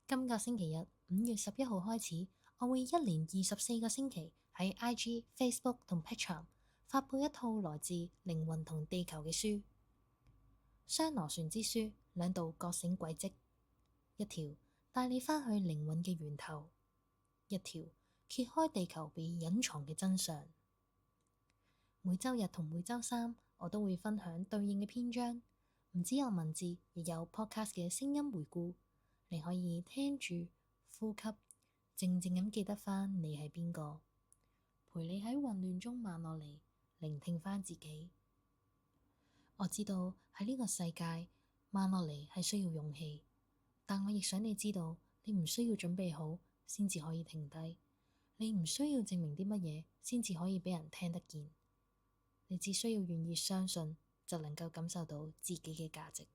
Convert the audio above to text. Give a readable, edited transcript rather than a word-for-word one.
今個星期日5月11號開始，我會一連24個星期喺 IG、Facebook 同 Patreon 發佈一套來自靈魂同地球嘅書。雙螺旋之書，兩道覺醒軌跡，一條帶你返去靈魂嘅源頭，一條揭開地球被隱藏嘅真相。每週日同每週三，我都會分享對應嘅篇章，唔只有文字，亦有 podcast 嘅聲音回顧。你可以聽住呼吸，靜靜咁記得返你係邊個，陪你喺混亂中慢落嚟，聆聽返自己。我知道喺呢個世界慢落嚟係需要勇氣，但我亦想你知道，你唔需要準備好先至可以停低，你唔需要證明啲乜嘢先至可以畀人聽得見，你只需要願意相信，就能夠感受到自己嘅價值。